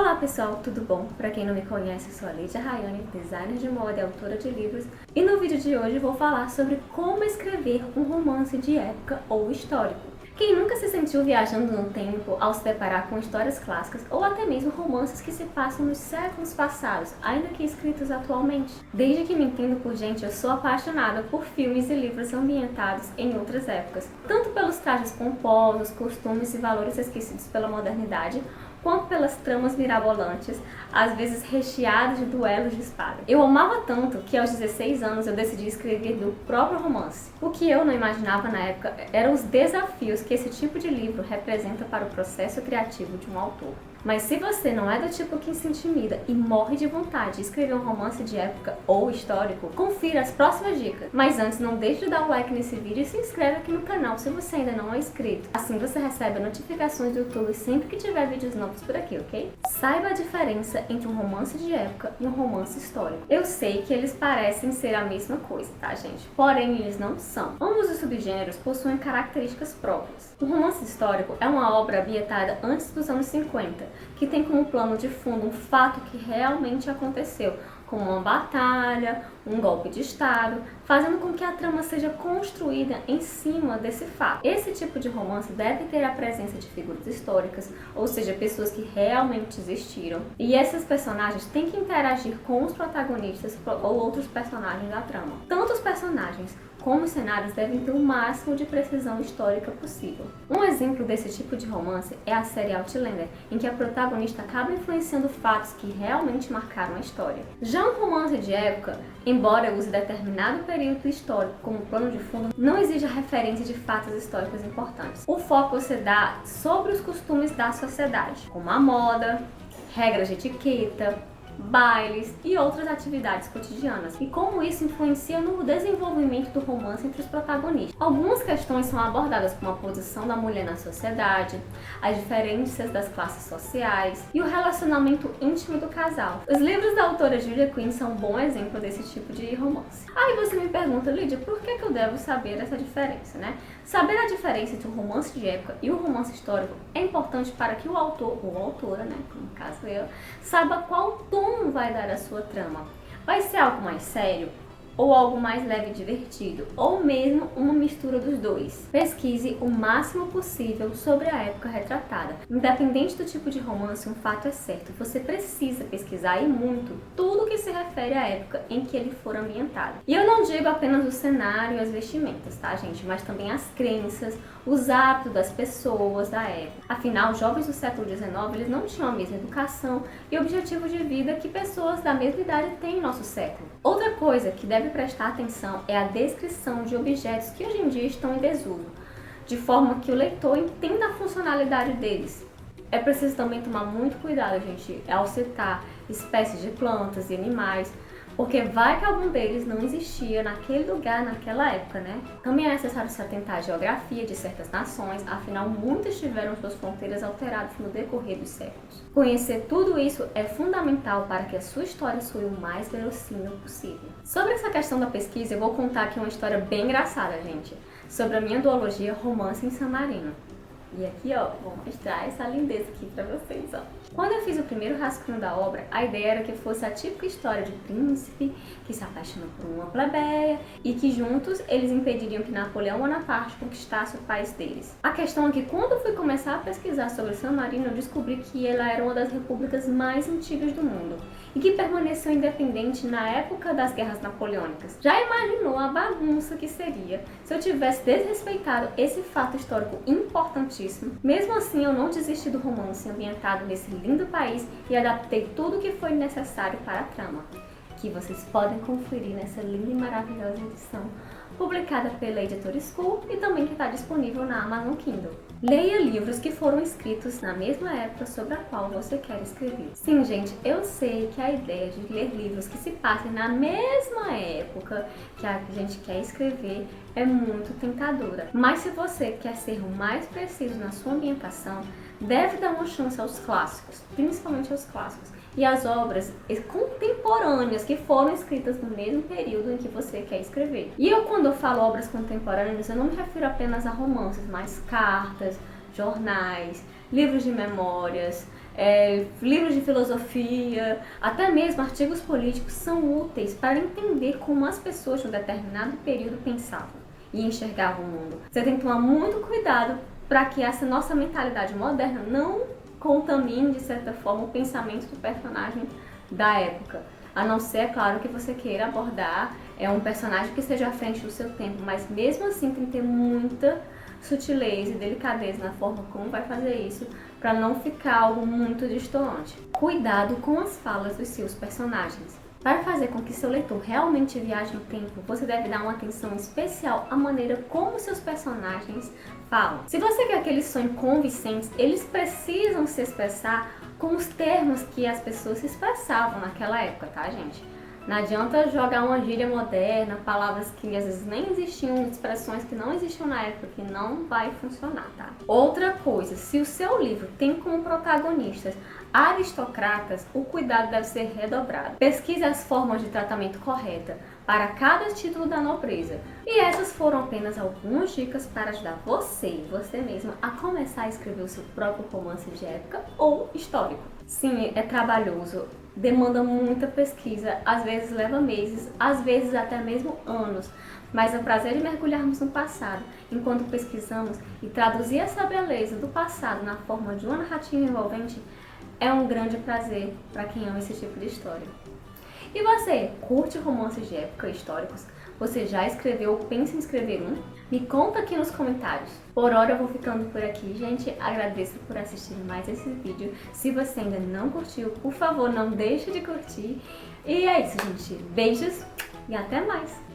Olá pessoal, tudo bom? Para quem não me conhece, eu sou a Lídia Rayane, designer de moda e autora de livros, e no vídeo de hoje vou falar sobre como escrever um romance de época ou histórico. Quem nunca se sentiu viajando no tempo ao se deparar com histórias clássicas ou até mesmo romances que se passam nos séculos passados, ainda que escritos atualmente? Desde que me entendo por gente, eu sou apaixonada por filmes e livros ambientados em outras épocas, tanto pelos trajes pomposos, costumes e valores esquecidos pela modernidade, quanto pelas tramas mirabolantes, às vezes recheadas de duelos de espada. Eu amava tanto que aos 16 anos eu decidi escrever meu próprio romance. O que eu não imaginava na época eram os desafios que esse tipo de livro representa para o processo criativo de um autor. Mas se você não é do tipo que se intimida e morre de vontade de escrever um romance de época ou histórico, confira as próximas dicas. Mas antes, não deixe de dar o like nesse vídeo e se inscreve aqui no canal se você ainda não é inscrito. Assim você recebe notificações do YouTube sempre que tiver vídeos novos por aqui, ok? Saiba a diferença entre um romance de época e um romance histórico. Eu sei que eles parecem ser a mesma coisa, tá, gente? Porém, eles não são. Ambos os subgêneros possuem características próprias. O romance histórico é uma obra ambientada antes dos anos 50, que tem como plano de fundo um fato que realmente aconteceu, como uma batalha, um golpe de estado, fazendo com que a trama seja construída em cima desse fato. Esse tipo de romance deve ter a presença de figuras históricas, ou seja, pessoas que realmente existiram, e esses personagens têm que interagir com os protagonistas ou outros personagens da trama. Tanto os personagens como os cenários devem ter o máximo de precisão histórica possível. Um exemplo desse tipo de romance é a série Outlander, em que a protagonista acaba influenciando fatos que realmente marcaram a história. Já um romance de época, embora use determinado período histórico como plano de fundo, não exige a referência de fatos históricos importantes. O foco você dá sobre os costumes da sociedade, como a moda, regras de etiqueta, bailes e outras atividades cotidianas, e como isso influencia no desenvolvimento do romance entre os protagonistas. Algumas questões são abordadas como a posição da mulher na sociedade, as diferenças das classes sociais e o relacionamento íntimo do casal. Os livros da autora Julia Quinn são um bom exemplo desse tipo de romance. Aí você me pergunta, Lídia, por que eu devo saber essa diferença, né? Saber a diferença entre um romance de época e um romance histórico é importante para que o autor ou autora, né, no caso eu, saiba qual tom vai dar a sua trama. Vai ser algo mais sério? Ou algo mais leve e divertido? Ou mesmo uma mistura dos dois? Pesquise o máximo possível sobre a época retratada. Independente do tipo de romance, um fato é certo: você precisa pesquisar e muito tudo que se refere à época em que ele for ambientado. E eu não digo apenas o cenário e as vestimentas, tá, gente? Mas também as crenças, os hábitos das pessoas da época. Afinal, os jovens do século XIX, eles não tinham a mesma educação e objetivo de vida que pessoas da mesma idade têm em nosso século. Outra coisa que deve prestar atenção é a descrição de objetos que hoje em dia estão em desuso, de forma que o leitor entenda a funcionalidade deles. É preciso também tomar muito cuidado, gente, ao citar espécies de plantas e animais, porque vai que algum deles não existia naquele lugar, naquela época, né? Também é necessário se atentar à geografia de certas nações, afinal muitas tiveram suas fronteiras alteradas no decorrer dos séculos. Conhecer tudo isso é fundamental para que a sua história soe o mais verossímil possível. Sobre essa questão da pesquisa, eu vou contar aqui uma história bem engraçada, gente, sobre a minha duologia Romance em San Marino. E aqui, ó, vou mostrar essa lindeza aqui pra vocês, ó. Quando eu fiz o primeiro rascunho da obra, a ideia era que fosse a típica história de príncipe que se apaixona por uma plebeia e que juntos eles impediriam que Napoleão Bonaparte conquistasse o país deles. A questão é que quando eu fui começar a pesquisar sobre San Marino, eu descobri que ela era uma das repúblicas mais antigas do mundo e que permaneceu independente na época das guerras napoleônicas. Já imaginou a bagunça que seria se eu tivesse desrespeitado esse fato histórico importantíssimo? Mesmo assim, eu não desisti do romance ambientado nesse lindo país e adaptei tudo o que foi necessário para a trama, que vocês podem conferir nessa linda e maravilhosa edição, publicada pela Editora School e também que está disponível na Amazon Kindle. Leia livros que foram escritos na mesma época sobre a qual você quer escrever. Sim, gente, eu sei que a ideia de ler livros que se passem na mesma época que a gente quer escrever é muito tentadora. Mas se você quer ser o mais preciso na sua ambientação, deve dar uma chance aos clássicos, principalmente aos clássicos, e às obras contemporâneas que foram escritas no mesmo período em que você quer escrever. E quando eu falo obras contemporâneas, eu não me refiro apenas a romances, mas cartas, jornais, livros de memórias, livros de filosofia, até mesmo artigos políticos são úteis para entender como as pessoas de um determinado período pensavam e enxergavam o mundo. Você tem que tomar muito cuidado para que essa nossa mentalidade moderna não contamine, de certa forma, o pensamento do personagem da época. A não ser, é claro, que você queira abordar um personagem que esteja à frente do seu tempo, mas mesmo assim tem que ter muita sutileza e delicadeza na forma como vai fazer isso, para não ficar algo muito destoante. Cuidado com as falas dos seus personagens. Para fazer com que seu leitor realmente viaje no tempo, você deve dar uma atenção especial à maneira como seus personagens falam. Se você quer que eles sonhem convincentes, eles precisam se expressar com os termos que as pessoas se expressavam naquela época, tá, gente? Não adianta jogar uma gíria moderna, palavras que às vezes nem existiam, expressões que não existiam na época, que não vai funcionar, tá? Outra coisa, se o seu livro tem como protagonistas aristocratas, o cuidado deve ser redobrado. Pesquise as formas de tratamento correta para cada título da nobreza. E essas foram apenas algumas dicas para ajudar você mesma, a começar a escrever o seu próprio romance de época ou histórico. Sim, é trabalhoso, demanda muita pesquisa, às vezes leva meses, às vezes até mesmo anos. Mas é o prazer de mergulharmos no passado, enquanto pesquisamos e traduzir essa beleza do passado na forma de uma narrativa envolvente, é um grande prazer para quem ama esse tipo de história. E você, curte romances de época históricos? Você já escreveu ou pensa em escrever um? Me conta aqui nos comentários. Por hora eu vou ficando por aqui, gente. Agradeço por assistir mais esse vídeo. Se você ainda não curtiu, por favor, não deixe de curtir. E é isso, gente. Beijos e até mais!